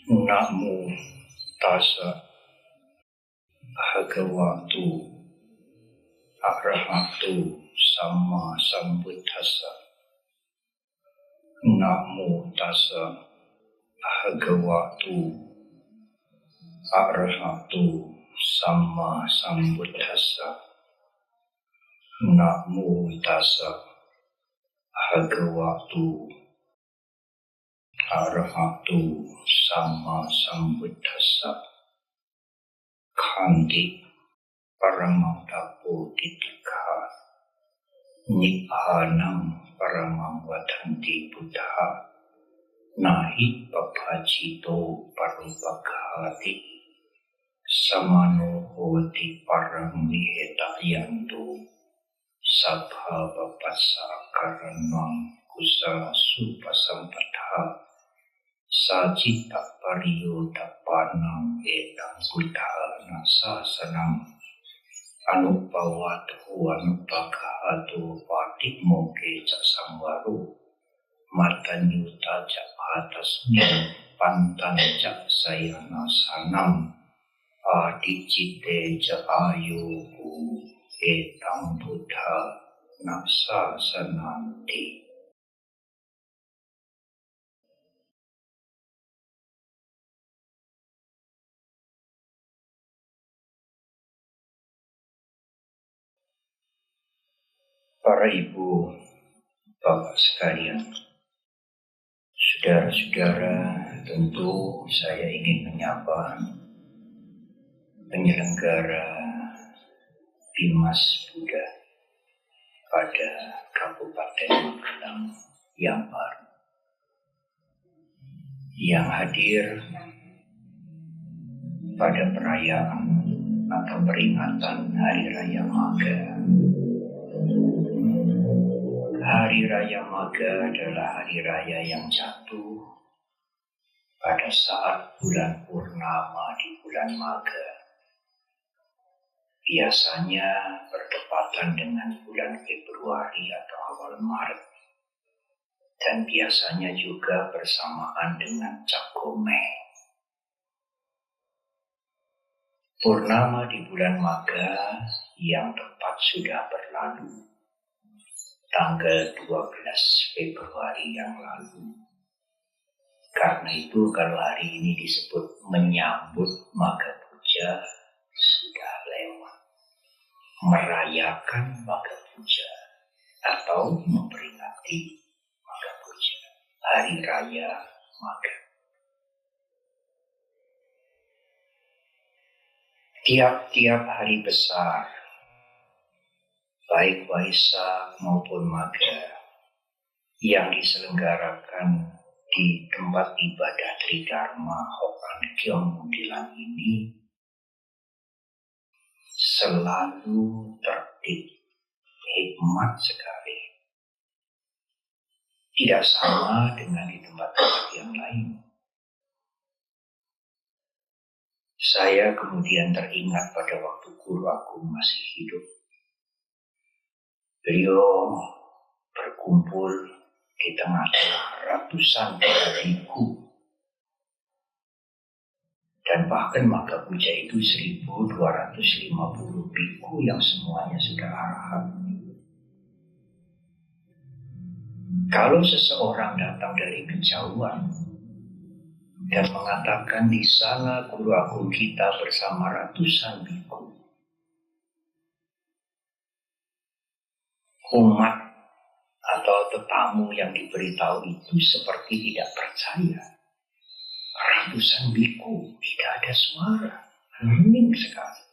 Namo tassa bhagavato arahato sama sambuddhassa. Namo tassa bhagavato arahato sama sambuddhassa. Namo tassa bhagavato arahato sama sambuddhassa. Khanti paramang bodhidharma nibbanam paramang vadanti buddha nahi papajito parupaghati samano hoti param nihetayanto sabhavapassa karanam kusala supasampadha sajita pariyodapanam etang buddhana sasanam anupawatu anupaghato patikmoke casamwaru matanyuta japatasmin pantan sayana sanam adicite jaayuku etang buddha nasasananti. Para ibu, bapak sekalian, saudara-saudara, tentu saya ingin menyapa penyelenggara Bimas Buddha pada Kabupaten Magelang yang baru, yang hadir pada perayaan atau peringatan Hari Raya Maga. Hari Raya Maga adalah hari raya yang jatuh pada saat bulan purnama di bulan Maga. Biasanya bertepatan dengan bulan Februari atau awal Maret. Dan biasanya juga bersamaan dengan Cap Gomeh. Purnama di bulan Maga yang tepat sudah berlalu. Tanggal 12 Februari yang lalu. Karena itu kalau hari ini disebut menyambut Maga Puja, sudah lewat. Merayakan Maga Puja atau memperingati Maga Puja, Hari Raya Maga. Tiap-tiap hari besar, baik Waisak maupun Maga, yang diselenggarakan di tempat ibadah Tridharma Hokan Kiong Mundilan ini selalu tertib, hikmat sekali. Tidak sama dengan di tempat-tempat yang lain. Saya kemudian teringat pada waktu guru aku masih hidup. Beliau berkumpul di tengah-tengah ratusan para biku. Dan bahkan Maga Puja itu 1250 biku yang semuanya sudah arahat. Kalau seseorang datang dari kejauhan dan mengatakan di sana guru agung kita bersama ratusan biku, umat atau tetamu yang diberitahu itu seperti tidak percaya. Ratusan biku, tidak ada suara, hening sekali.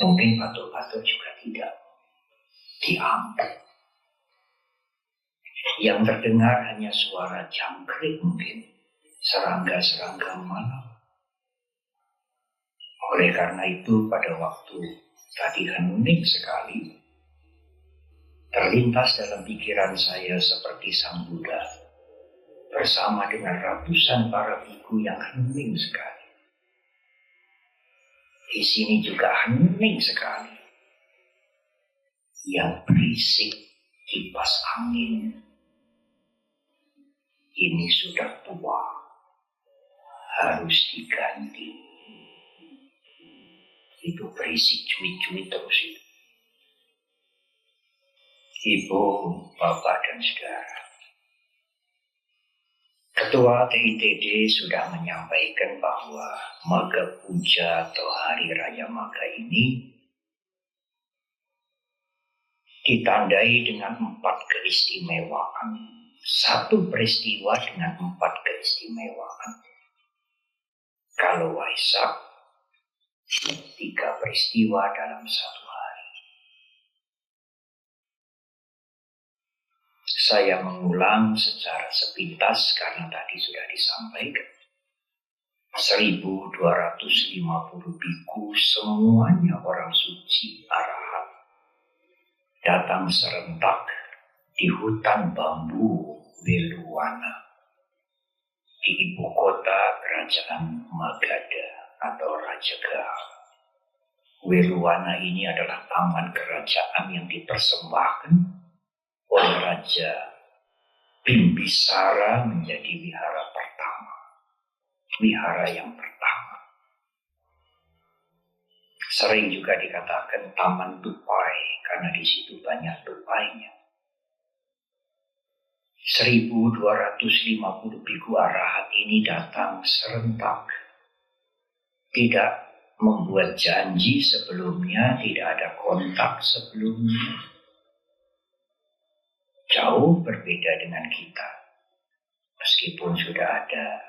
Mungkin batuk-batuk juga tidak diambil. Yang terdengar hanya suara jangkrik mungkin, serangga-serangga malam. Oleh karena itu pada waktu tadi hening sekali, terlintas dalam pikiran saya seperti Sang Buddha bersama dengan ratusan para biku yang hening sekali. Di sini juga hening sekali. Yang berisik kipas angin. Ini sudah tua, harus diganti. Itu berisik cuit-cuit terus itu. Ibu, Bapak, dan Saudara. Ketua TITD sudah menyampaikan bahwa Maga Puja atau Hari Raya Maga ini ditandai dengan 4 keistimewaan. Satu peristiwa dengan 4 keistimewaan. Kalau Waisak, 3 peristiwa dalam satu hari. Saya mengulang secara sepintas karena tadi sudah disampaikan. 1.250 biku, semuanya orang suci arahat, datang serentak di hutan bambu Weluwana, di ibu kota kerajaan Magadha atau Rajagaha. Weluwana ini adalah taman kerajaan yang dipersembahkan oleh Raja Bimbisara menjadi wihara pertama. Wihara yang pertama. Sering juga dikatakan Taman Tupai karena di situ banyak tupainya. 1.250 biku arahat ini datang serentak. Tidak membuat janji sebelumnya, tidak ada kontak sebelumnya. Jauh berbeda dengan kita. Meskipun sudah ada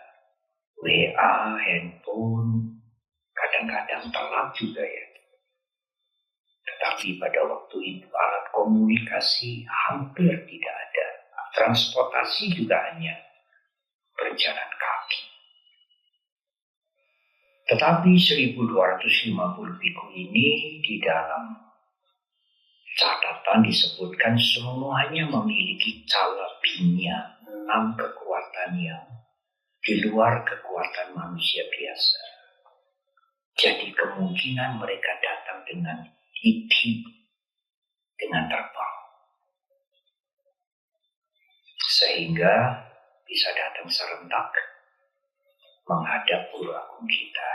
WA, handphone, kadang-kadang telat juga ya. Tetapi pada waktu itu alat komunikasi hampir tidak ada. Transportasi juga hanya berjalan kaki. Tetapi 1.250 biku ini di dalam catatan disebutkan semuanya memiliki calabinya, 6 kekuatan yang di luar kekuatan manusia biasa. Jadi kemungkinan mereka datang dengan iti, dengan terbang. Sehingga bisa datang serentak menghadap Guru Agung kita.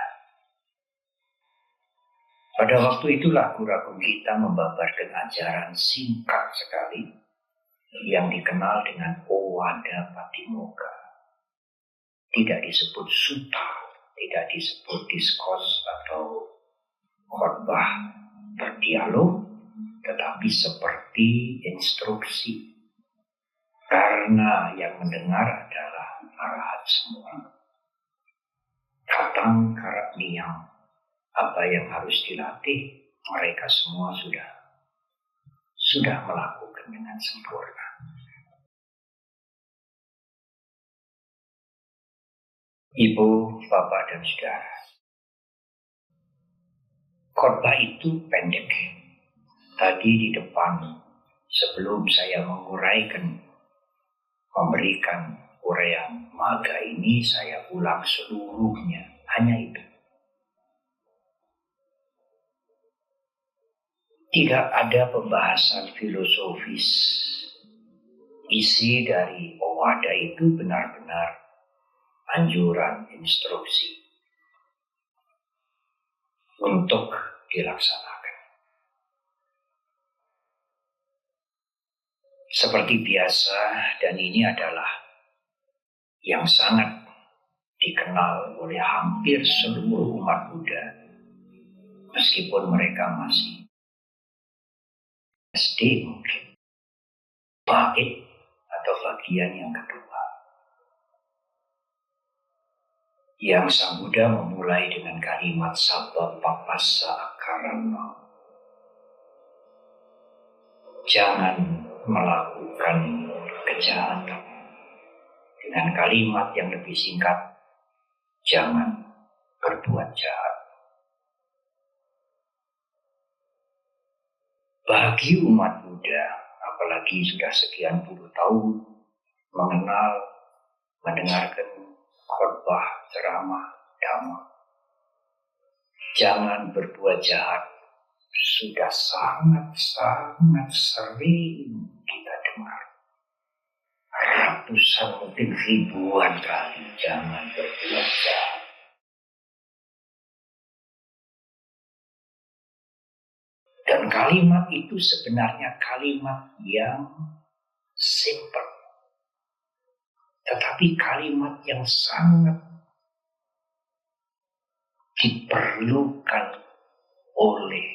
Pada waktu itulah Guru Agung kita membabarkan ajaran singkat sekali yang dikenal dengan Owada Patimokkha. Tidak disebut sutta, tidak disebut diskos atau khotbah berdialog, tetapi seperti instruksi. Karena yang mendengar adalah arahat semua. Katang karak niang, apa yang harus dilatih, mereka semua sudah melakukan dengan sempurna. Ibu, Bapak, dan Saudara. Khotbah itu pendek. Tadi di depan, sebelum saya memberikan uraian maga ini, saya ulang seluruhnya. Hanya itu. Tidak ada pembahasan filosofis. Isi dari Owada itu benar-benar anjuran, instruksi untuk dilaksanakan. Seperti biasa, dan ini adalah yang sangat dikenal oleh hampir seluruh umat Buddha, meskipun mereka masih SD mungkin, bait atau bagian yang kedua. Yang Sang Buddha memulai dengan kalimat Sabba Papassa Akarana. Jangan melakukan kejahatan. Dengan kalimat yang lebih singkat, jangan berbuat jahat. Bagi umat Buddha, apalagi sudah sekian puluh tahun mendengarkan khotbah, ceramah, dhamma, jangan berbuat jahat, sudah sangat-sangat sering kita dengar. Ratusan mungkin ribuan kali, jangan berbuat jahat. Dan kalimat itu sebenarnya kalimat yang simple, tetapi kalimat yang sangat diperlukan oleh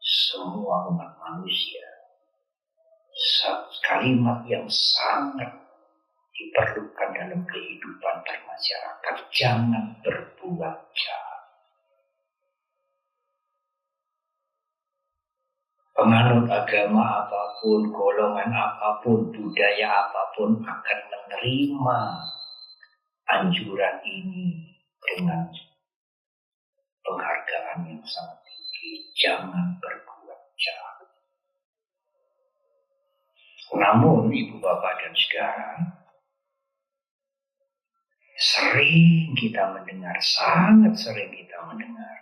semua umat manusia. Kalimat yang sangat diperlukan dalam kehidupan bermasyarakat. Jangan berbuat jahat. Penganut agama apapun, golongan apapun, budaya apapun akan menerima anjuran ini dengan penghargaan yang sangat tinggi. Jangan berbuat jahat. Namun ibu bapak dan saudara, sering kita mendengar, sangat sering kita mendengar,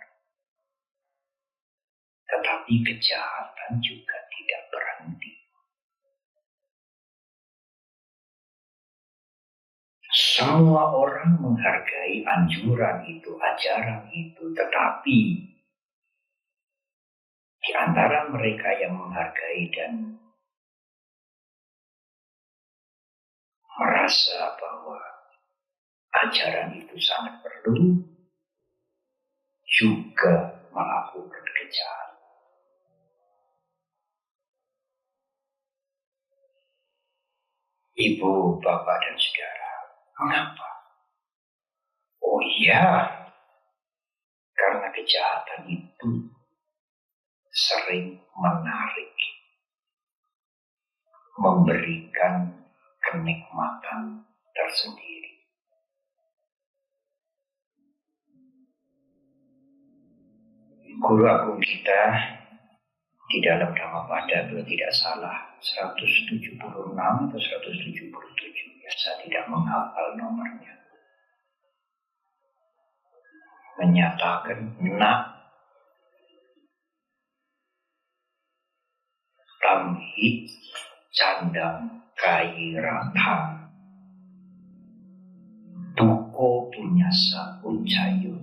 tetapi kejahatan juga tidak berhenti. Semua orang menghargai anjuran itu, ajaran itu, tetapi di antara mereka yang menghargai dan merasa bahwa ajaran itu sangat perlu, juga melakukan kejahatan. Ibu, bapak, dan saudara, mengapa? Oh iya, karena kejahatan itu sering menarik, memberikan kenikmatan tersendiri. Guru agung kita di dalam Dhammapada, kalau tidak salah 176 atau 177, ya saya tidak menghafal nomornya, menyatakan nak tamhi candang kairata duko punyasa uncayun.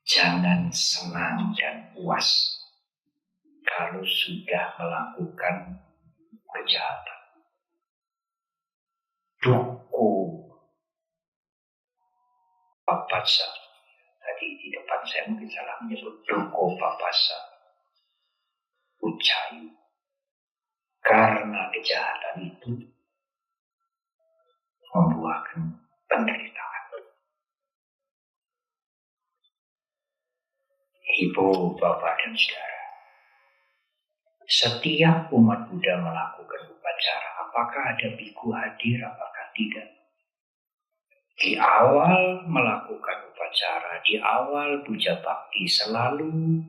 Jangan senang dan puas kalau sudah melakukan kejahatan. Duko papasa. Tadi di depan saya mungkin salah menyebut duko papasa ucayu. Karena kejahatan itu membuahkan penderitaan. Ibu, bapak, dan saudara, setiap umat Buddha melakukan upacara, apakah ada biku hadir, apakah tidak? Di awal melakukan upacara, di awal puja bakti selalu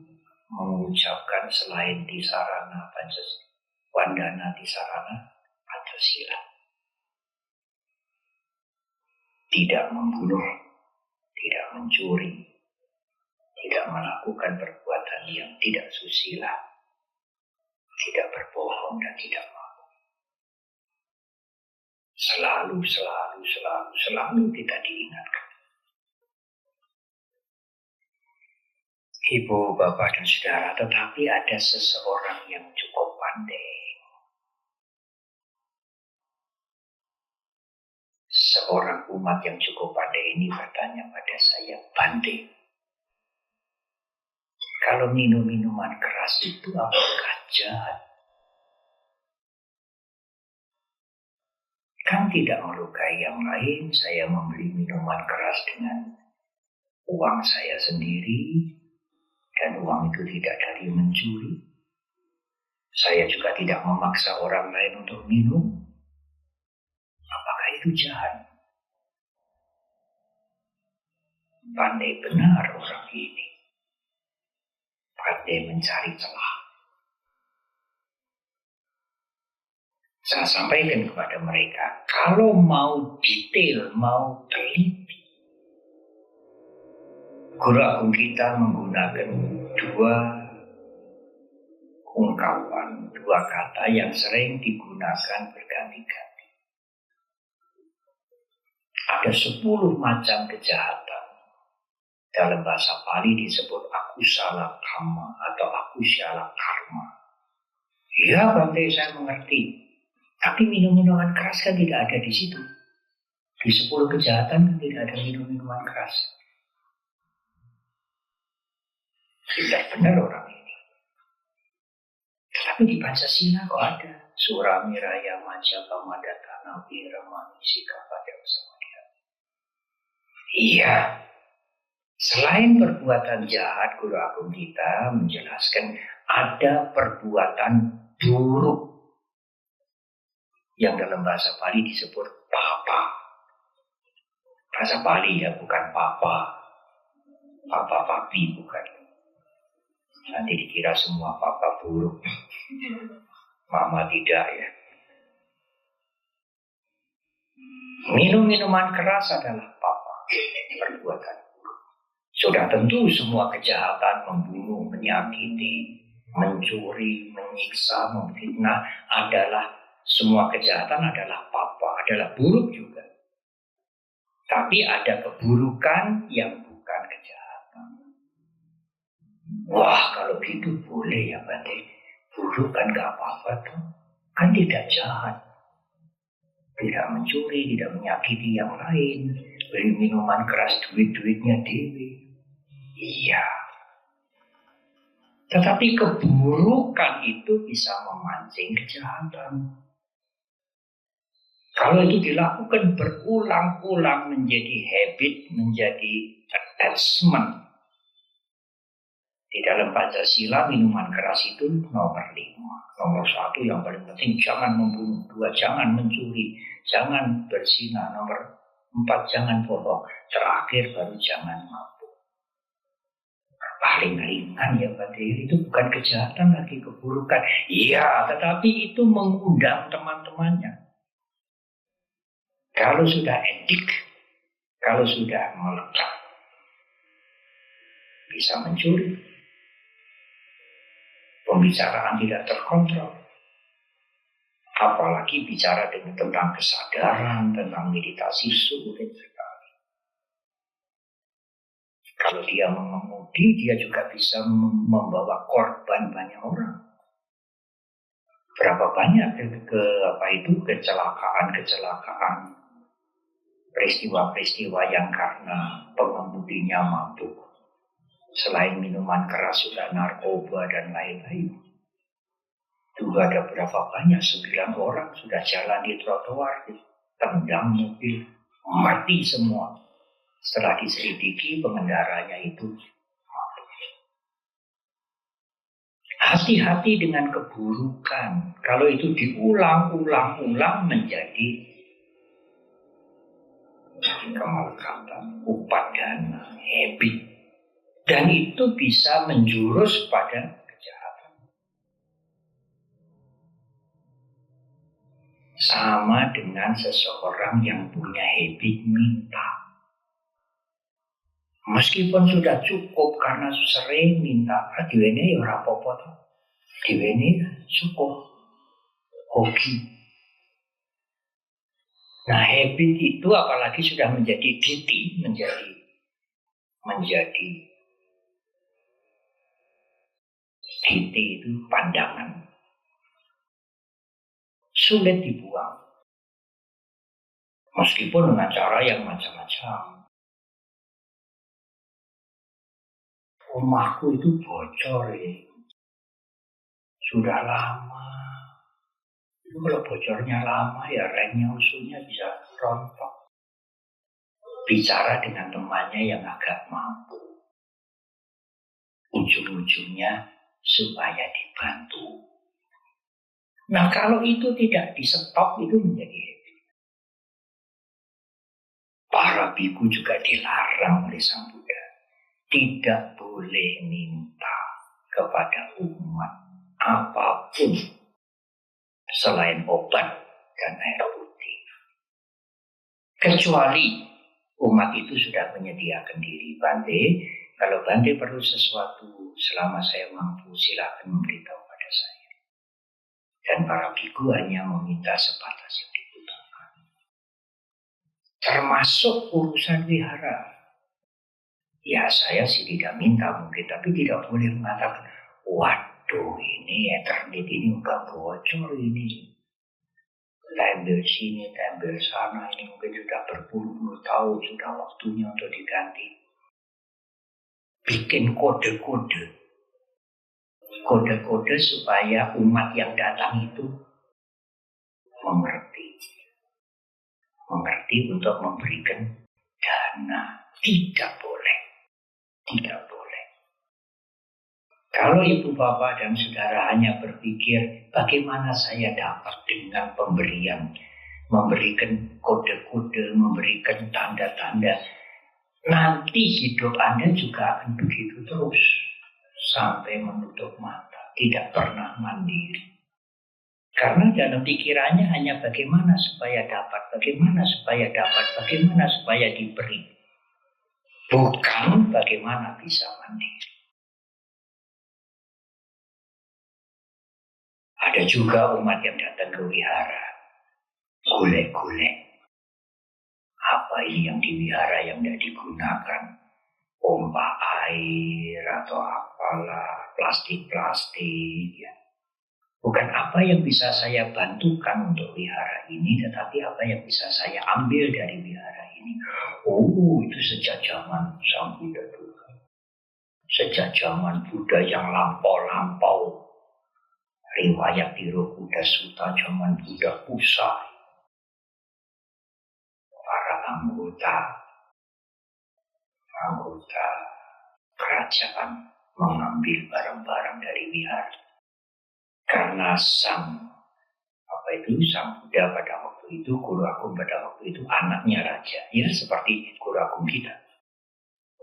mengucapkan selain tisarana Pancasila, wandana tisarana Pancasila. Tidak membunuh, tidak mencuri, tidak melakukan perbuatan yang tidak susila, tidak berbohong dan tidak malu. Selalu kita diingatkan. Ibu, bapak, dan saudara, tetapi ada seseorang yang cukup pandai. Seorang umat yang cukup pandai ini bertanya pada saya, Bante, kalau minum minuman keras itu apakah jahat? Kan tidak melukai yang lain, saya membeli minuman keras dengan uang saya sendiri, dan uang itu tidak dari mencuri. Saya juga tidak memaksa orang lain untuk minum. Apakah itu jahat? Pandai benar orang ini. Pandai mencari celah. Saya sampaikan kepada mereka, kalau mau detail, mau teliti, Guru Agung kita menggunakan dua ungkapan, dua kata yang sering digunakan berganti-ganti. Ada 10 macam kejahatan Dalam bahasa Pali disebut akusala kamma atau akusala karma. Ya Bante, saya mengerti. Tapi minum-minuman keras kan tidak ada di situ. Di 10 kejahatan kan tidak ada minum-minuman keras. Tidak benar orang ini. Tetapi di Pancasila kok ada. Surami Raya Majapa Madatana Wiramani Sikapada Samadhi. Iya. Selain perbuatan jahat, Guru Agung kita menjelaskan ada perbuatan buruk yang dalam bahasa Pali disebut papa. Bahasa Pali ya, bukan papa. Papa papi bukan. Nanti dikira semua papa buruk. Mama tidak ya. Minum-minuman keras adalah papa, perbuatan buruk. Sudah tentu semua kejahatan, membunuh, menyakiti, mencuri, menyiksa, memfitnah adalah semua kejahatan adalah papa, adalah buruk juga. Tapi ada keburukan yang bukan kejahatan. Wah, kalau gitu boleh ya Bante. Buruk kan gak apa-apa tuh. Kan tidak jahat. Tidak mencuri, tidak menyakiti yang lain. Beli minuman keras duit-duitnya dewi. Iya. Tetapi keburukan itu bisa memancing kejahatan. Kalau itu dilakukan berulang-ulang menjadi habit, menjadi attachment. Di dalam Pancasila minuman keras itu nomor 5. Nomor 1 yang paling penting, jangan membunuh. 2, jangan mencuri. Jangan berzina. Nomor 4, jangan bohong. Terakhir baru jangan mabuk. Paling ringan ya Bante, itu bukan kejahatan lagi, keburukan. Iya, tetapi itu mengundang teman-temannya. Kalau sudah edik, kalau sudah melekat, bisa mencuri. Pembicaraan tidak terkontrol. Apalagi bicara tentang kesadaran, tentang meditasi, sulit sekali. Kalau dia mengemudi, dia juga bisa membawa korban banyak orang. Berapa banyak kecelakaan, peristiwa-peristiwa yang karena pengemudinya mabuk. Selain minuman keras sudah narkoba dan lain-lain. Juga ada berapa banyak, 9 orang sudah jalan di trotoar, tendang mobil, mati semua. Setelah diselidiki pengendaranya itu mabuk. Hati-hati dengan keburukan. Kalau itu diulang-ulang menjadi kemelekatan, upadana, habit. Dan itu bisa menjurus pada kejahatan. Sama dengan seseorang yang punya habit minta. Meskipun sudah cukup karena sering minta, diwene ya ora apa-apa to. Diwene cukup hobi. Nah, habit itu apalagi sudah menjadi diti, menjadi diti itu pandangan. Sulit dibuang. Meskipun dengan cara yang macam-macam. Rumahku itu bocor ya. Sudah lama. Itu kalau bocornya lama ya remnya usulnya bisa rontok. Bicara dengan temannya yang agak mampu. Ujung-ujungnya supaya dibantu. Nah kalau itu tidak di stop itu menjadi habit. Para biku juga dilarang oleh Sang Buddha. Tidak boleh minta kepada umat apapun selain obat dan air putih. Kecuali umat itu sudah menyediakan diri. Bante, kalau Bante perlu sesuatu selama saya mampu, silakan memberitahu pada saya. Dan para biku hanya meminta sebatas yang dibutuhkan. Termasuk urusan wihara. Ya saya sih tidak minta mungkin, tapi tidak boleh mengatakan, waduh ini Eternit ini udah bocor ini. Tembel sini, tembel sana, ini mungkin sudah berpuluh-puluh tahun, sudah waktunya untuk diganti. Bikin kode-kode. Kode-kode supaya umat yang datang itu mengerti. Mengerti untuk memberikan dana. Tidak boleh. Tidak boleh. Kalau ibu bapak dan saudara hanya berpikir bagaimana saya dapat dengan pemberian, memberikan kode-kode, memberikan tanda-tanda, nanti hidup Anda juga akan begitu terus sampai menutup mata, tidak pernah mandiri. Karena dalam pikirannya hanya bagaimana supaya dapat, bagaimana supaya dapat, bagaimana supaya diberi, bukan bagaimana bisa mandiri. Ada juga umat yang datang ke wihara, golek-golek. Apa ini yang di wihara yang tidak digunakan? Pompa air atau apalah, plastik-plastik. Ya. Bukan apa yang bisa saya bantukan untuk wihara ini, tetapi apa yang bisa saya ambil dari wihara ini. Oh, itu sejak zaman Sang Buddha dulu. Sejak zaman Buddha yang lampau-lampau. Riwayat Tirokuda Sutta zaman Buddha usai. Para anggota kerajaan mengambil barang-barang dari wihara. Karena sang Buddha pada waktu itu, Guru Agung pada waktu itu anaknya raja. Ya seperti Guru Agung kita.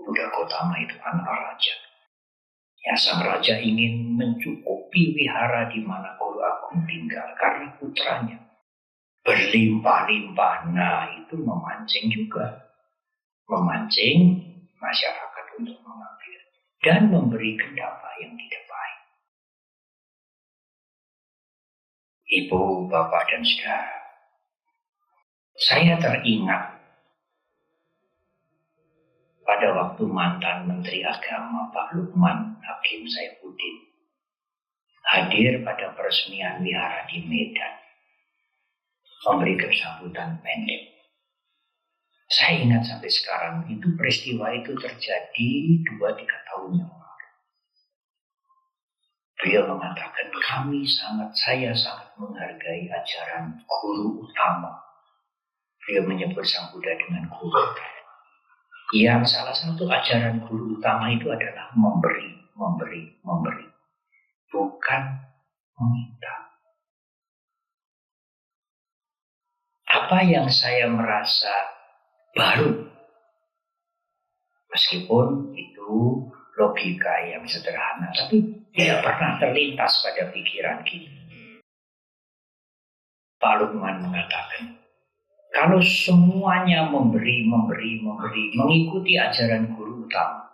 Buddha Gautama itu anak raja. Ya, sang raja ingin mencukupi wihara di mana Guru Agung tinggal karena putranya berlimpah-limpah. Nah, itu memancing juga. Memancing masyarakat untuk mengambil dan memberikan dampak yang tidak baik. Ibu, bapak, dan saudara, saya teringat pada waktu mantan Menteri Agama Pak Lukman Hakim Saifuddin hadir pada peresmian wihara di Medan, memberikan sambutan pendek. Saya ingat sampai sekarang, itu peristiwa itu terjadi 2-3 tahun yang lalu. Beliau mengatakan, saya sangat menghargai ajaran guru utama. Beliau menyebut Sang Buddha dengan guru. Yang salah satu ajaran guru utama itu adalah memberi. Bukan meminta. Apa yang saya merasa baru, meskipun itu logika yang sederhana, tapi tidak pernah terlintas pada pikiran kita. Pak Lukman mengatakan, kalau semuanya memberi, mengikuti ajaran guru utama,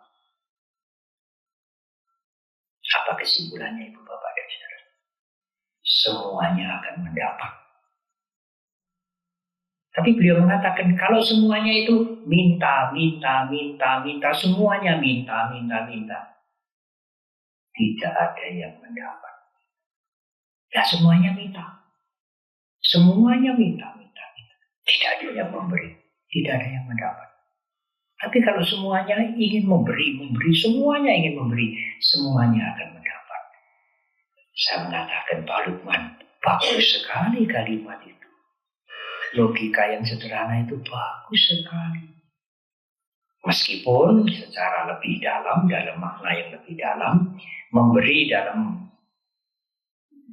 apa kesimpulannya Ibu Bapak dan Saudara? Semuanya akan mendapat. Tapi beliau mengatakan kalau semuanya itu minta, semuanya minta. Tidak ada yang mendapat. Ya semuanya minta. Semuanya minta. Tidak ada yang memberi, tidak ada yang mendapat. Tapi kalau semuanya ingin memberi, semuanya ingin memberi, semuanya akan mendapat. Saya mengatakan Pak Lukman, bagus sekali kalimat itu. Logika yang sederhana itu bagus sekali. Meskipun secara lebih dalam makna yang lebih dalam, memberi dalam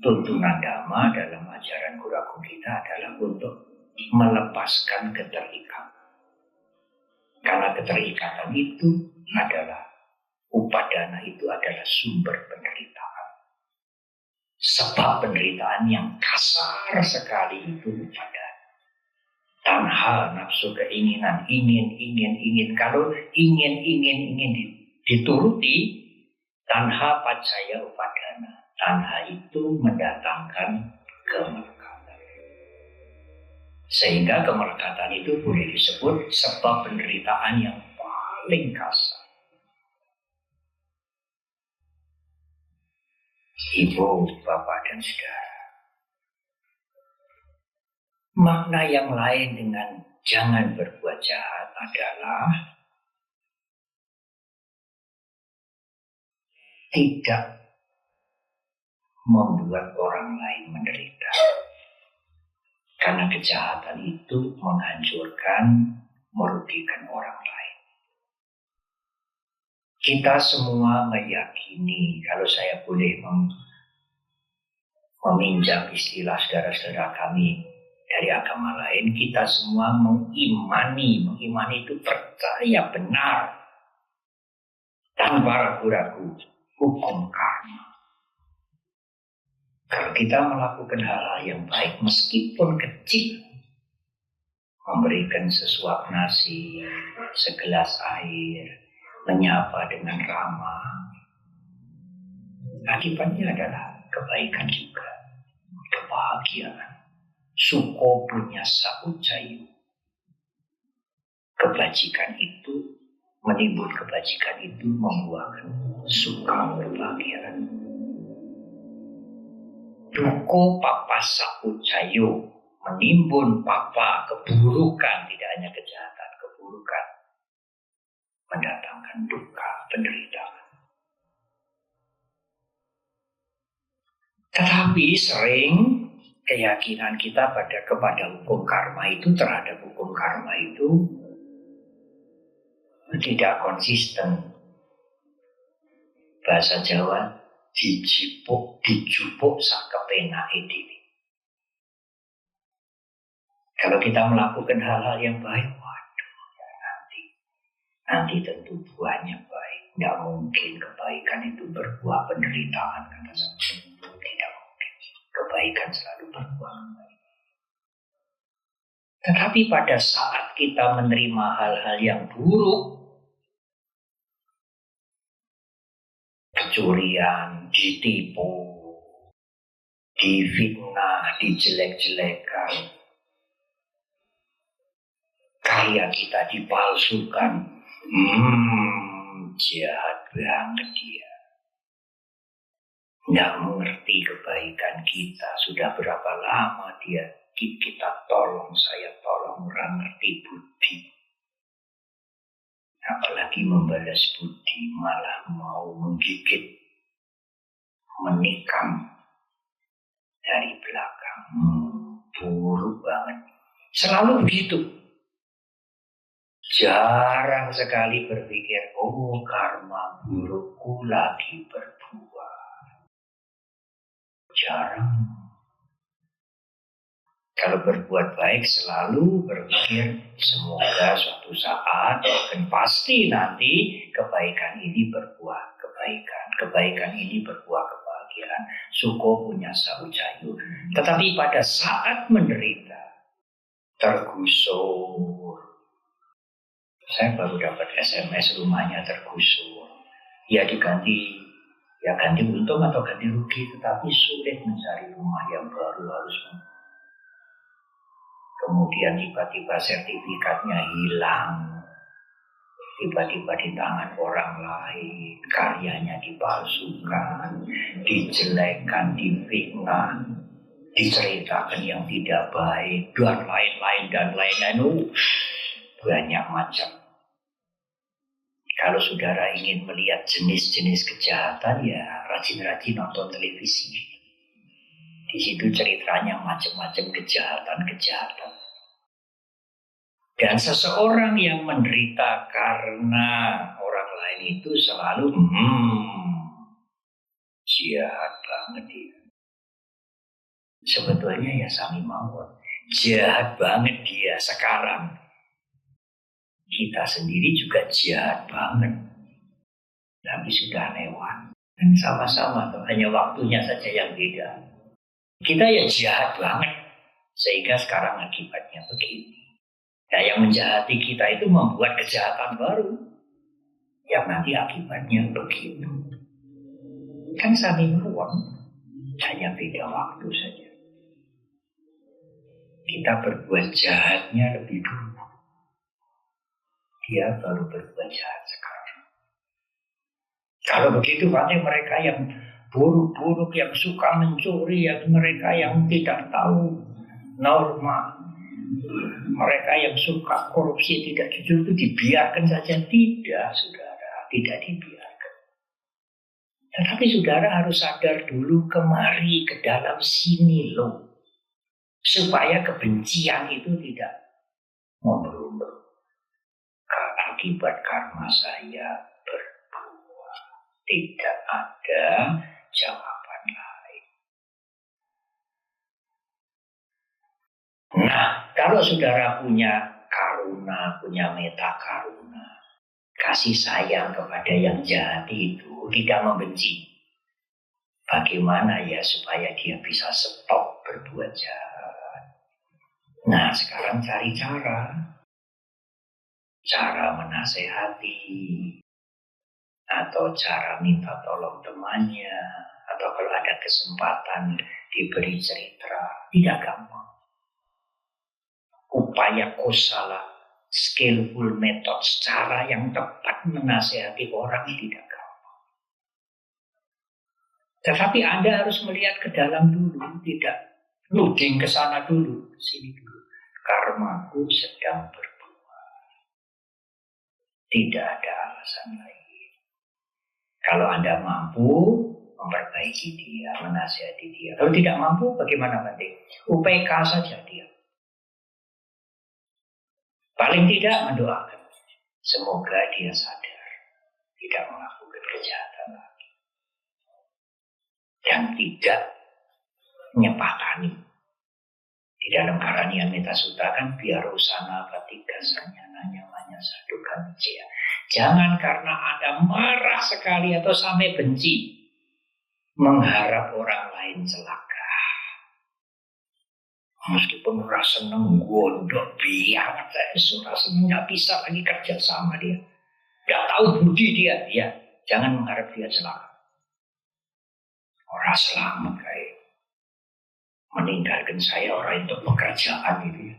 tuntunan Dhamma, dalam ajaran Guru Agung kita adalah untuk melepaskan keterikatan. Karena keterikatan itu adalah upadana, itu adalah sumber penderitaan. Sebab penderitaan yang kasar sekali itu upadana. Tanha, nafsu keinginan, ingin. Kalau ingin dituruti, tanha pacaya upadana. Tanha itu mendatangkan kemelekatan. Sehingga kemelekatan itu boleh disebut sebab penderitaan yang paling kasar. Ibu, bapak, dan saudara. Makna yang lain dengan jangan berbuat jahat adalah tidak membuat orang lain menderita. Karena kejahatan itu menghancurkan, merugikan orang lain. Kita semua meyakini, kalau saya boleh meminjam istilah saudara-saudara kami dari agama lain, kita semua mengimani itu percaya benar tanpa ragu-ragu hukum karma. Kalau kita melakukan hal-hal yang baik meskipun kecil, memberikan sesuap nasi, segelas air, menyapa dengan ramah, akibatnya adalah kebaikan juga, kebahagiaan. Suko punya saucayu. Kebajikan itu, menimbun kebajikan itu membuahkan suka kebahagiaan. Duko papa saucayu, menimbun papa keburukan, tidak hanya kejahatan, keburukan, mendatangkan duka, penderitaan. Tetapi sering keyakinan kita kepada hukum karma itu, terhadap hukum karma itu tidak konsisten. Bahasa Jawa, dijupuk sak kepenake dhewe. Kalau kita melakukan hal-hal yang baik, waduh, ya nanti tentu buahnya baik. Tidak mungkin kebaikan itu berbuah penderitaan, kata saya. Tidak mungkin. Kebaikan selalu berbuah baik. Tetapi pada saat kita menerima hal-hal yang buruk, kecurian, ditipu, difitnah, dijelek-jelekan, karya kita dipalsukan, jahat banget dia. Nggak mengerti kebaikan kita. Sudah berapa lama dia kita tolong, saya tolong, orang ngerti budi. Apalagi membalas budi, malah mau menggigit, menikam dari belakang. Buruk banget. Selalu begitu. Jarang sekali berpikir, oh karma burukku lagi berbuah. Jarang. Kalau berbuat baik selalu berpikir semoga suatu saat dan pasti nanti kebaikan ini berbuah kebaikan. Kebaikan ini berbuah kebahagiaan. Suko punya saucayu. Tetapi pada saat menderita, tergusur. Saya baru dapat SMS rumahnya tergusur. Ya diganti, ya ganti untung atau ganti rugi. Tetapi sulit mencari rumah yang baru, harus. Kemudian tiba-tiba sertifikatnya hilang. Tiba-tiba di tangan orang lain. Karyanya dipalsukan, dijelekan, difitnah, diceritakan yang tidak baik, dan lain-lain. Banyak macam. Kalau saudara ingin melihat jenis-jenis kejahatan, ya rajin-rajin nonton televisi. Di situ ceritanya macam-macam kejahatan. Dan seseorang yang menderita karena orang lain itu selalu jahat banget dia. Sebetulnya ya sami mawon, jahat banget dia sekarang. Kita sendiri juga jahat banget. Tapi sudah lewat. Dan sama-sama, hanya waktunya saja yang beda. Kita ya jahat banget. Sehingga sekarang akibatnya begini. Nah, yang menjahati kita itu membuat kejahatan baru. Yang nanti akibatnya begitu. Kan sami mawon. Hanya beda waktu saja. Kita berbuat jahatnya lebih dulu. Dia baru berbuat jahat sekarang. Kalau begitu, berarti mereka yang buruk-buruk, yang suka mencuri, yang mereka yang tidak tahu norma, mereka yang suka korupsi, tidak jujur, itu dibiarkan saja. Tidak, saudara, tidak dibiarkan. Tetapi saudara harus sadar dulu, kemari ke dalam sini loh, supaya kebencian itu tidak memberumur. Akibat karma saya berbuat. Tidak ada jawaban lain. Nah, kalau saudara punya karuna, punya meta karuna, kasih sayang kepada yang jahat itu, tidak membenci, bagaimana ya supaya dia bisa stop berbuat jahat? Nah, sekarang cari cara menasehati, atau cara minta tolong temannya, atau kalau ada kesempatan diberi cerita. Tidak gampang. Upaya kusala, skillful method, cara yang tepat menasehati orang tidak gampang. Tetapi Anda harus melihat ke dalam dulu, tidak nuding ke sana dulu, sini dulu. Karmaku sedang berbuat. Tidak ada alasan lain. Kalau Anda mampu memperbaiki dia, menasihati dia. Kalau tidak mampu, bagaimana penting? UPK saja dia. Paling tidak mendoakan. Semoga dia sadar, tidak melakukan kejahatan lagi. Dan tidak menyepakani. Di dalam Karanian Metta Sutta kan biar usana patika sanyana nyamanya satu kanicea. Jangan karena Anda marah sekali atau sampai benci mengharap orang lain celaka. Meskipun rasa seneng gondok biar saya seneng nggak bisa lagi kerja sama dia, nggak tahu budi dia, ya jangan mengharap dia celaka. Orang selamat kayak meninggalkan saya orang untuk pekerjaan itu ya.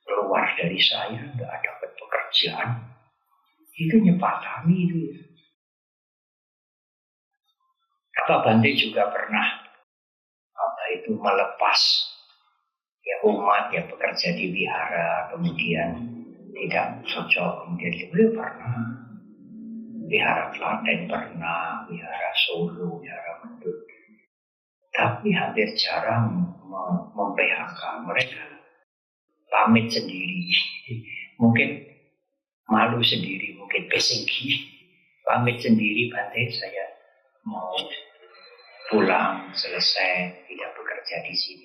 Keluar dari saya nggak dapat pekerjaan, itu nyepatami itu ya. Apa Bante juga pernah melepas ya umat yang bekerja di wihara, kemudian tidak cocok, kemudian dia pernah wihara Klaten, pernah wihara Solo, wihara Mendut, tapi hampir jarang mem-PHK mereka, pamit sendiri, mungkin malu sendiri, mungkin pesinggi, pamit sendiri, Bante saya mau pulang selesai tidak bekerja di sini.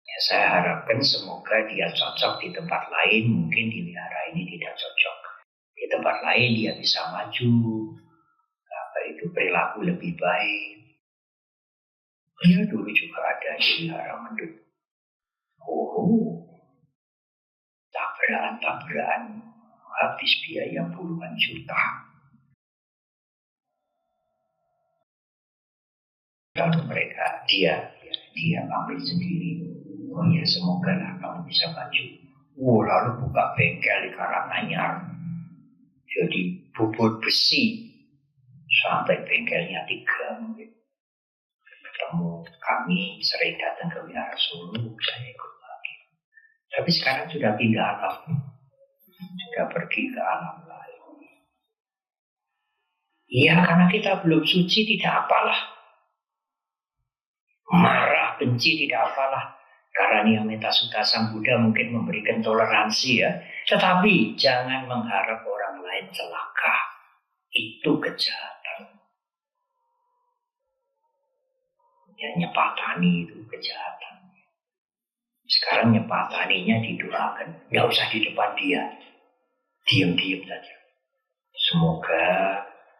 Ya, saya harapkan semoga dia cocok di tempat lain, mungkin di wihara ini tidak cocok. Di tempat lain dia bisa maju, perilaku lebih baik. Ya dulu juga ada di wihara Mendut. Tabrakan habis biaya puluhan juta. Lalu mereka, dia ambil sendiri. Oh ya, semoga lah kamu bisa maju. Lalu buka bengkel di Karanganyar. Jadi bubut besi sampai bengkelnya 3 mungkin. Ketemu kami sering datang ke wihara Solo, saya ikut lagi. Tapi sekarang sudah pindah alam, sudah pergi ke alam lain. Iya, karena kita belum suci, tidak apalah. Marah, benci, tidak apalah. Karanian Metta Sutta Sang Buddha mungkin memberikan toleransi ya. Tetapi jangan mengharap orang lain celaka. Itu kejahatan. Ya, nyepatani itu kejahatan. Sekarang nyepataninya didoakan. Nggak usah di depan dia. Diam-diam saja. Semoga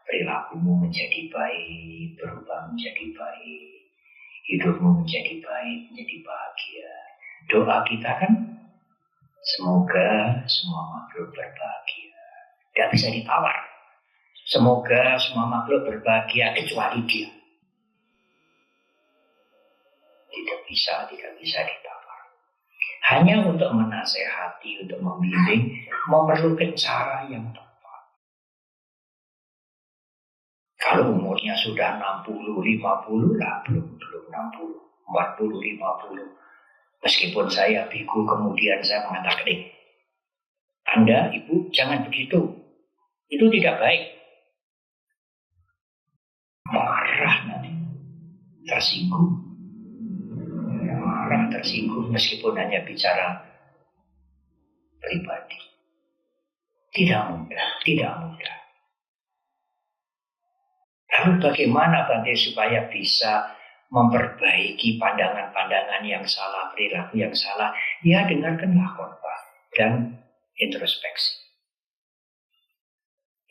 perilakumu menjadi baik, berubah menjadi baik. Hidupmu menjadi baik, menjadi bahagia. Doa kita kan, semoga semua makhluk berbahagia. Tidak bisa ditawar. Semoga semua makhluk berbahagia kecuali dia. Tidak bisa ditawar. Hanya untuk menasehati, untuk membimbing, memerlukan cara yang tepat. Kalau umurnya sudah 60, 50 lah, belum 60, 40, 50. Meskipun saya biku, kemudian saya mengatakan, Anda, Ibu, jangan begitu. Itu tidak baik. Marah nanti. Tersinggung. Marah, tersinggung, meskipun hanya bicara pribadi. Tidak mudah, tidak mudah. Lalu bagaimana Bante supaya bisa memperbaiki pandangan-pandangan yang salah, perilaku yang salah? Ya, dengarkanlah khotbah dan introspeksi.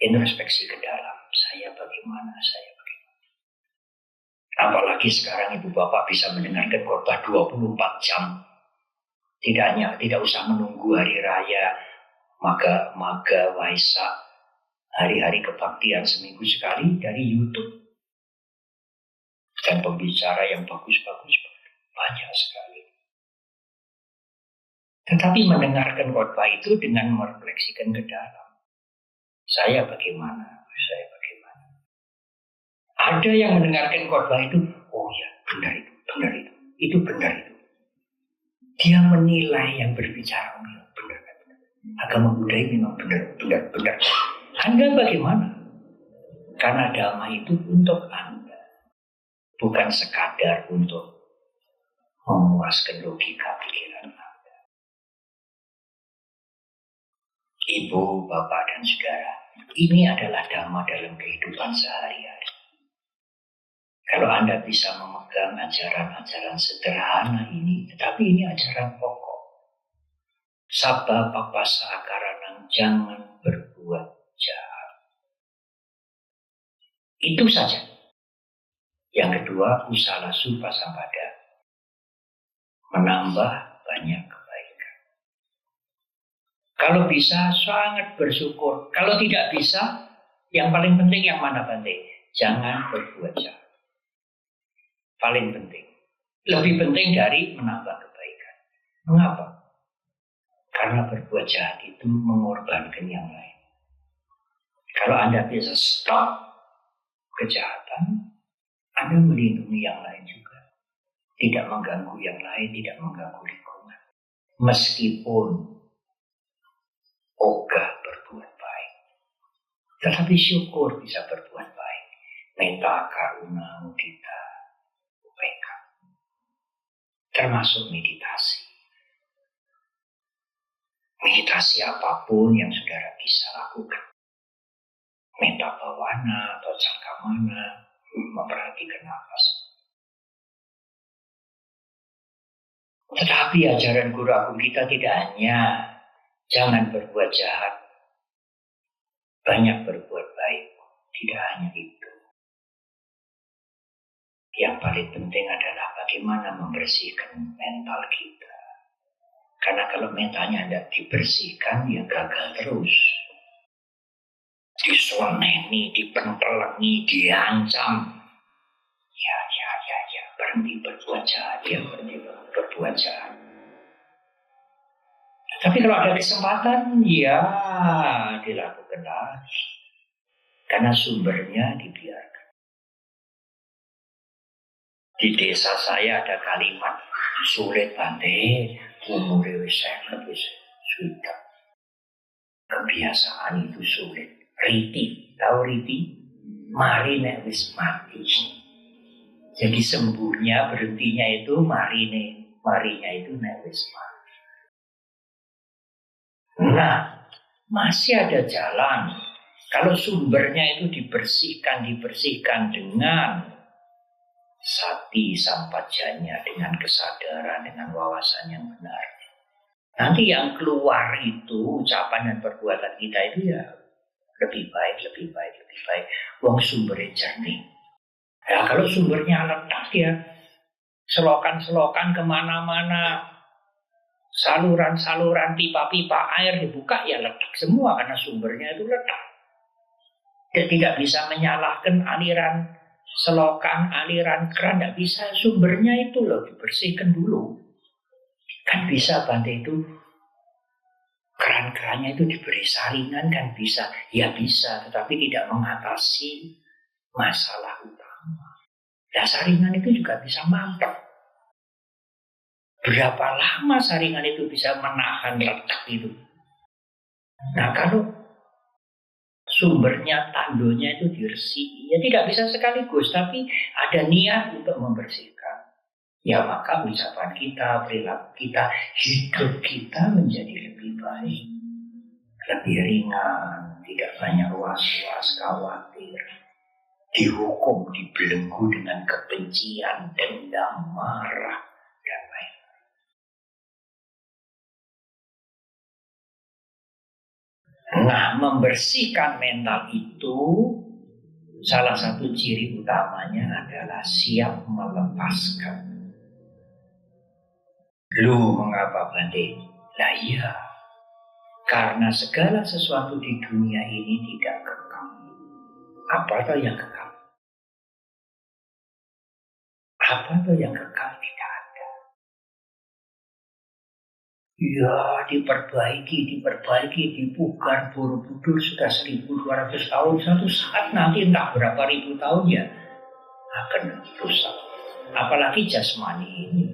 Introspeksi ke dalam. Saya bagaimana, saya bagaimana. Apalagi sekarang ibu bapak bisa mendengarkan khotbah 24 jam. Tidak usah menunggu hari raya, maga, waisak, hari-hari kebaktian seminggu sekali dari YouTube. Dan pembicara yang bagus-bagus banyak sekali. Tetapi mendengarkan khotbah itu dengan merefleksikan ke dalam. Saya bagaimana? Saya bagaimana? Ada yang mendengarkan khotbah itu, oh ya, benar itu, benar itu. Itu benar itu. Dia menilai yang berbicara, oh ya, benar. Agama Buddha ini memang benar. Anda bagaimana? Karena dhamma itu untuk Anda. Bukan sekadar untuk memuaskan logika pikiran Anda. Ibu, bapak, dan saudara, ini adalah dhamma dalam kehidupan sehari-hari. Kalau Anda bisa memegang ajaran-ajaran sederhana ini, tetapi ini ajaran pokok. Sabba papasa akaranang, jangan berbuat jahat. Itu saja. Yang kedua, usala supasampada, menambah banyak kebaikan. Kalau bisa, sangat bersyukur. Kalau tidak bisa, yang paling penting yang mana Bante? Jangan berbuat jahat. Paling penting. Lebih penting dari menambah kebaikan. Mengapa? Karena berbuat jahat itu mengorbankan yang lain. Kalau Anda bisa stop kejahatan, Anda melindungi yang lain juga. Tidak mengganggu yang lain, tidak mengganggu lingkungan. Meskipun ogah berbuat baik, tetapi syukur bisa berbuat baik. Metta, karuna, mudita, upeka. Termasuk meditasi. Meditasi apapun yang saudara bisa lakukan. Metta bawana atau cangkamana, memperhatikan nafas. Tetapi ajaran Guru Agung kita tidak hanya jangan berbuat jahat, banyak berbuat baik. Tidak hanya itu. Yang paling penting adalah bagaimana membersihkan mental kita. Karena kalau mentalnya tidak dibersihkan, ya gagal terus. Diseleni, dipentelengi, diancam. Ya, berhenti berbuat jahat, ya berhenti berbuat jahat. Tapi kalau ada kesempatan, ya dilakukan lagi. Karena sumbernya dibiarkan. Di desa saya ada kalimat, sulit Bante, umur sudah. Kebiasaan itu sulit. Riti, tahu riti? Mari nek wis mati. Jadi sembuhnya, berhentinya itu marinya itu nek wis mati. Nah, masih ada jalan. Kalau sumbernya itu dibersihkan dengan sati sampajanya, dengan kesadaran, dengan wawasan yang benar. Nanti yang keluar itu ucapan dan perbuatan kita itu ya lebih baik. Wong sumbernya jernih. Ya kalau sumbernya letak ya, selokan-selokan kemana-mana, saluran-saluran, pipa-pipa air dibuka ya letak semua karena sumbernya itu letak. Dia tidak bisa menyalahkan aliran selokan, aliran keran, tidak bisa. Sumbernya itu loh dibersihkan dulu. Kan bisa Bante itu, keran-kerannya itu diberi saringan kan bisa. Ya bisa, tetapi tidak mengatasi masalah utama. Dan saringan itu juga bisa mampet. Berapa lama saringan itu bisa menahan letak itu? Nah kalau sumbernya, tandonya itu diresiki, ya tidak bisa sekaligus, tapi ada niat untuk membersihkan. Ya maka ucapan kita, perilaku kita, hidup kita menjadi lebih baik, lebih ringan, tidak banyak was-was, khawatir, dihukum, dibelenggu dengan kebencian, dendam, marah, dan lain. Nah, membersihkan mental itu salah satu ciri utamanya adalah siap melepaskan. Loh, mengapa Bante? Lah iya, karena segala sesuatu di dunia ini tidak kekal. Apa itu yang kekal? Apa itu yang kekal? Tidak ada. Ya, diperbaiki, dipugar, Borobudur sudah 1200 tahun. Satu saat nanti entah berapa ribu tahun ya akan rusak. Apalagi jasmani ini.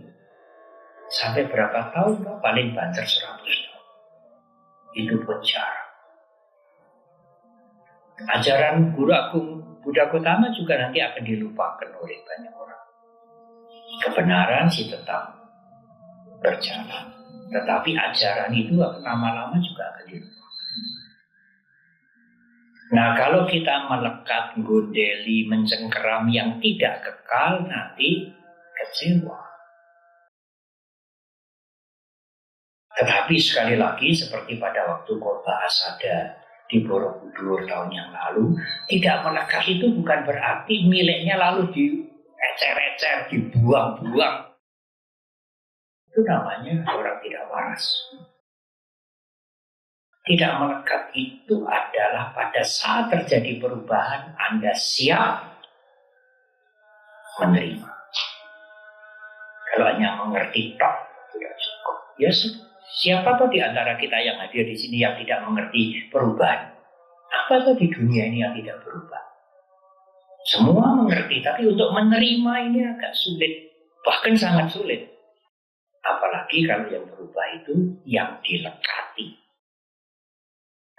Sampai berapa tahun? Paling banter 100 tahun. Itu pun jarang. Ajaran Guru Agung Buddha Gautama juga nanti akan dilupakan oleh banyak orang. Kebenaran sih tetap berjalan. Tetapi ajaran itu lama-lama juga akan dilupakan. Nah kalau kita melekat, gondeli, mencengkeram yang tidak kekal, nanti kecewa. Tetapi sekali lagi seperti pada waktu Kota Asada di Borobudur tahun yang lalu, tidak melekat itu bukan berarti miliknya lalu diecer-ecer, dibuang-buang. Itu namanya orang tidak waras. Tidak melekat itu adalah pada saat terjadi perubahan, Anda siap menerima. Kalau hanya mengerti tok, tidak cukup. Ya, siapa tuh di antara kita yang hadir di sini yang tidak mengerti perubahan? Apa tuh di dunia ini yang tidak berubah? Semua mengerti, tapi untuk menerima ini agak sulit, bahkan sangat sulit. Apalagi kalau yang berubah itu yang dilekati.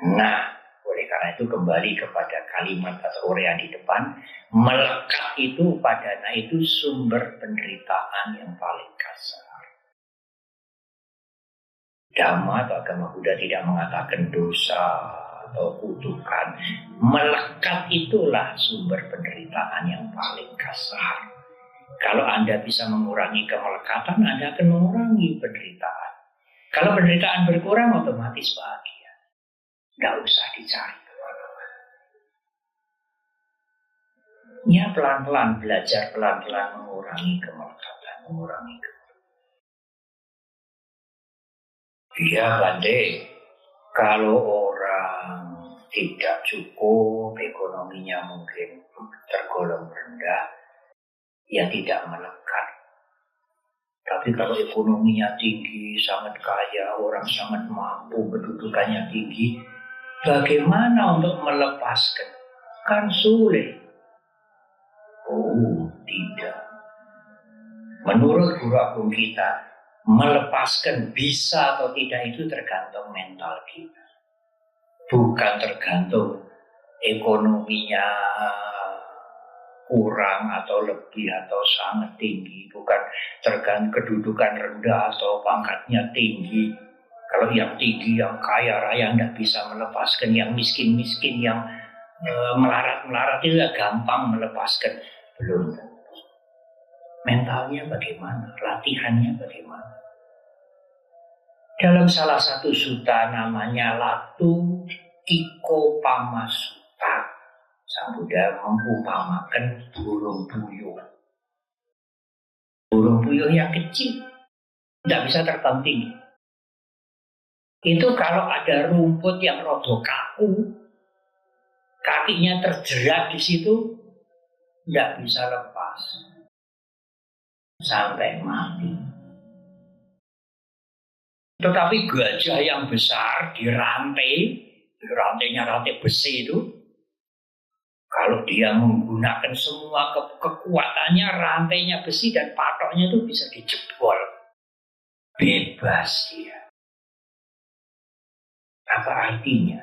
Nah, oleh karena itu kembali kepada kalimat atau uraian di depan, melekat itu padanya itu sumber penderitaan yang paling kasar. Dhamma atau agama Buddha tidak mengatakan dosa atau kutukan. Melekat itulah sumber penderitaan yang paling kasar. Kalau Anda bisa mengurangi kemelekatan, Anda akan mengurangi penderitaan. Kalau penderitaan berkurang, otomatis bahagia. Tidak usah dicari kemana-mana. Ya pelan-pelan, belajar pelan-pelan mengurangi kemelekatan, mengurangi kemelekatan. Iya Bante, kalau orang tidak cukup, ekonominya mungkin tergolong rendah, ya tidak melekat. Tapi kalau ekonominya tinggi, sangat kaya, orang sangat mampu, kedudukannya tinggi, bagaimana untuk melepaskan? Kan sulit. Oh, tidak. Menurut Guru Agung kita, melepaskan bisa atau tidak itu tergantung mental kita. Bukan tergantung ekonominya kurang atau lebih atau sangat tinggi. Bukan tergantung kedudukan rendah atau pangkatnya tinggi. Kalau yang tinggi, yang kaya raya tidak bisa melepaskan. Yang miskin-miskin, yang melarat-melarat itu gampang melepaskan. Belum. Mentalnya bagaimana? Latihannya bagaimana? Dalam salah satu sutta namanya Latu Kiko Pamasuta, Sang Buddha mengumpamakan burung puyuh. Burung puyuh yang kecil, tidak bisa terbang tinggi. Itu kalau ada rumput yang rodo kaku, kakinya terjerat di situ, tidak bisa lepas sampai mati. Tetapi gajah yang besar rantainya rantai besi itu, kalau dia menggunakan semua kekuatannya, rantainya besi dan patoknya itu bisa dijebol. Bebas dia. Apa artinya?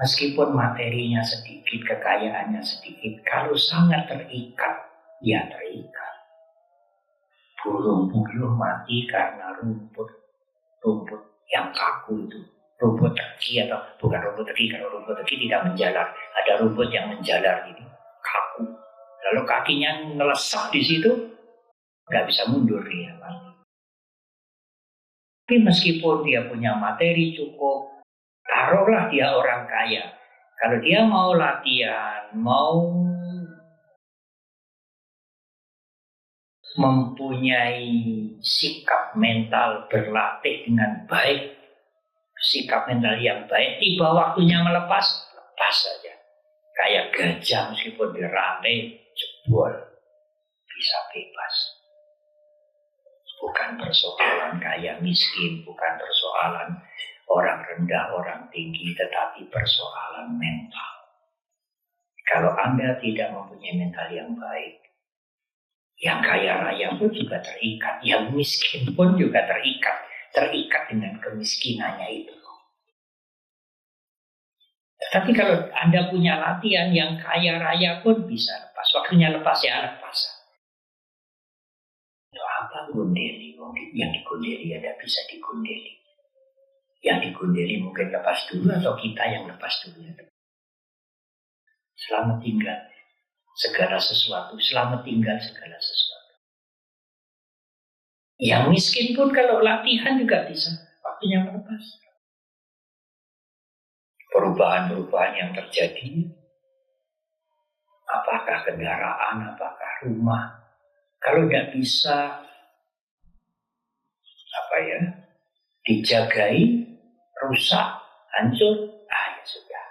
Meskipun materinya sedikit, kekayaannya sedikit, kalau sangat terikat, ya terikat. Burung-burung mati karena rumput yang kaku itu. Rumput teki atau bukan rumput teki, kalau rumput teki tidak menjalar. Ada rumput yang menjalar ini, kaku. Lalu kakinya ngelesap di situ, nggak bisa mundur dia mati. Tapi meskipun dia punya materi cukup, taruhlah dia orang kaya. Kalau dia mau latihan, mau mempunyai sikap mental berlatih dengan baik, sikap mental yang baik, tiba waktunya melepas, lepas saja. Kayak gajah meskipun dirantai, jebol, bisa bebas. Bukan persoalan kaya miskin, bukan persoalan orang rendah, orang tinggi, tetapi persoalan mental. Kalau Anda tidak mempunyai mental yang baik, yang kaya raya pun juga terikat, yang miskin pun juga terikat dengan kemiskinannya itu. Tetapi kalau Anda punya latihan, yang kaya raya pun bisa lepas. Waktunya lepas ya lepas. Itu apa gundeli? Yang digundeli ada bisa digundeli. Yang digundeli mungkin lepas dulu atau kita yang lepas dulu. Selamat tinggal segala sesuatu. Selamat tinggal segala sesuatu. Yang miskin pun kalau latihan juga bisa. Waktunya melepas. Perubahan-perubahan yang terjadi, apakah kendaraan, apakah rumah, kalau tidak bisa dijagai, rusak, hancur, ya sudah.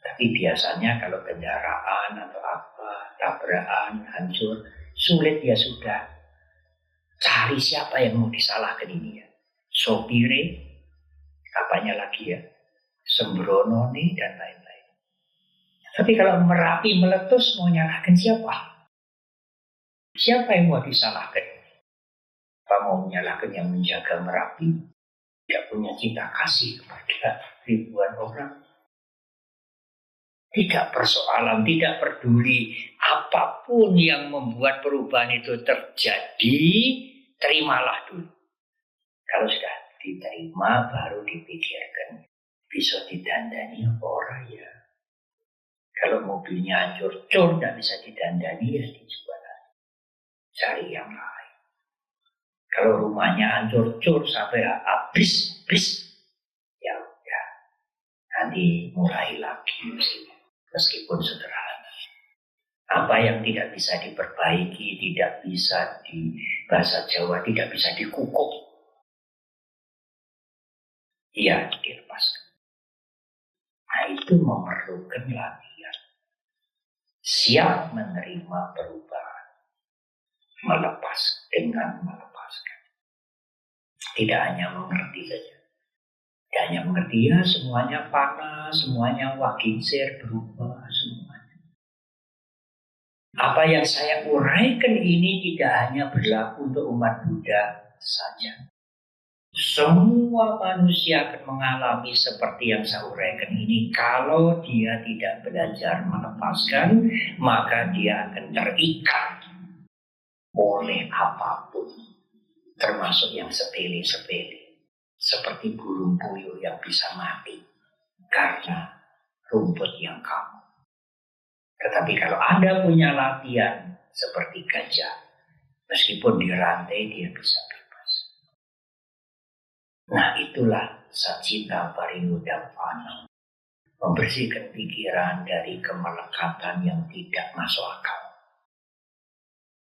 Tapi biasanya kalau kendaraan atau apa, tabrakan, hancur, sulit ya sudah. Cari siapa yang mau disalahkan ini ya. Sopire, apanya lagi ya, sembrono dan lain-lain. Tapi kalau Merapi meletus mau nyalahkan siapa? Siapa yang mau disalahkan? Apa mau menyalahkan yang menjaga Merapi? Tidak punya cinta kasih kepada ribuan orang. Tidak persoalan, tidak peduli apapun yang membuat perubahan itu terjadi, terimalah dulu. Kalau sudah diterima baru dipikirkan bisa didandani apa orang ya. Kalau mobilnya hancur-cur tidak bisa didandani ya dijual. Cari yang lain. Kalau rumahnya hancur-cur sampai habis, ya udah. Nanti mulai lagi meskipun sederhana. Apa yang tidak bisa diperbaiki, tidak bisa di bahasa Jawa, tidak bisa dikukuk, ya dilepaskan. Nah itu memerlukan latihan. Siap menerima perubahan. Melepas dengan melepaskan. Tidak hanya mengerti saja. Tidak hanya mengerti ya semuanya panas, semuanya wakinsir berubah, semuanya. Apa yang saya uraikan ini tidak hanya berlaku untuk umat Buddha saja. Semua manusia akan mengalami seperti yang saya uraikan ini. Kalau dia tidak belajar melepaskan, maka dia akan terikat oleh apapun. Termasuk yang sepele-sepele. Seperti burung puyuh yang bisa mati karena rumput yang kaku. Tetapi kalau Anda punya latihan seperti gajah, meskipun dirantai dia bisa bebas. Nah itulah Sacita Pariyudampana. Membersihkan pikiran dari kemelekatan yang tidak masuk akal.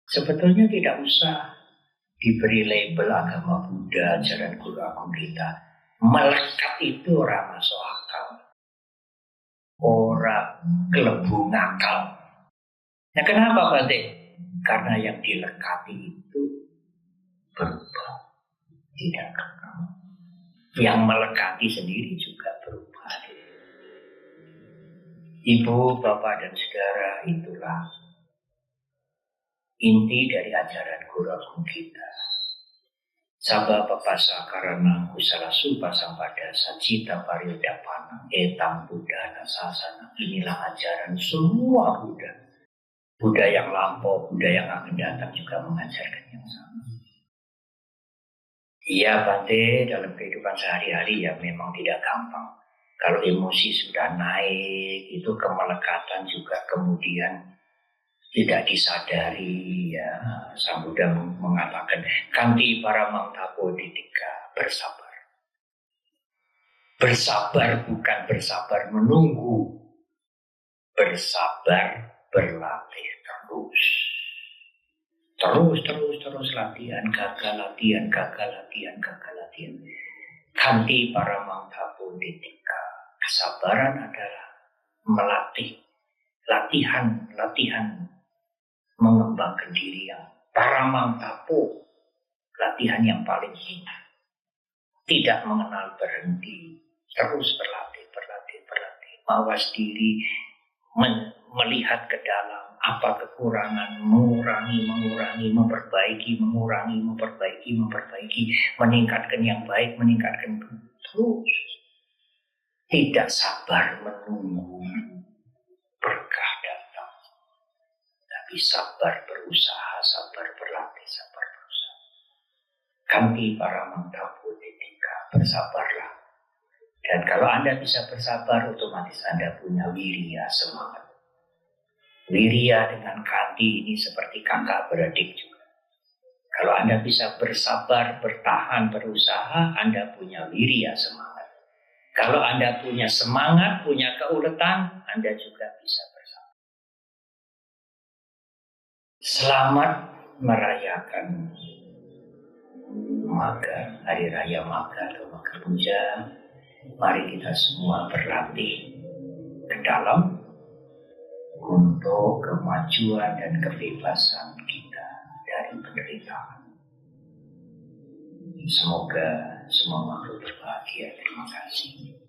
Sebetulnya tidak usah diberi label agama Buddha, ajaran guru agung kita. Melekat itu orang masuk akal. Orang kelebu ngakal. Nah kenapa Bante? Karena yang dilekati itu berubah, tidak kekal. Yang melekati sendiri juga berubah. Ibu, bapak, dan saudara, itulah inti dari ajaran Guru Agung kita. Sabha papasa karana kusalasu pasang pada sacita parioda panang etam Buddha sasana. Inilah ajaran semua Buddha. Buddha yang lampau, Buddha yang akan datang juga mengajarkan yang sama. Iya Bante, dalam kehidupan sehari-hari ya memang tidak gampang. Kalau emosi sudah naik, itu kemelekatan juga kemudian tidak disadari, ya. Sang Buddha mengatakan kanti para mangtapo ditika, bersabar. Bersabar bukan bersabar menunggu, bersabar berlatih terus. Terus latihan, gagal latihan. Kanti para mangtapo ditika. Kesabaran adalah melatih, latihan mengembangkan diri yang paramangtapo, latihan yang paling hina. Tidak mengenal berhenti, terus berlatih. Mawas diri, melihat ke dalam, apa kekurangan, mengurangi, memperbaiki, meningkatkan yang baik, terus. Tidak sabar menunggu berkah datang. Tapi sabar berusaha, sabar berlatih, sabar berusaha. Kanti para mangtapo ditika, bersabarlah. Dan kalau Anda bisa bersabar, otomatis Anda punya wirya, semangat. Wirya dengan kanti ini seperti kakak beradik juga. Kalau Anda bisa bersabar, bertahan, berusaha, Anda punya wirya, semangat. Kalau Anda punya semangat, punya keuletan, Anda juga bisa bersabar. Selamat merayakan Magha, Hari Raya Magha atau Magha Puja. Mari kita semua berlatih ke dalam untuk kemajuan dan kebebasan kita dari penderitaan. Semoga semua makhluk berbahagia. Terima kasih.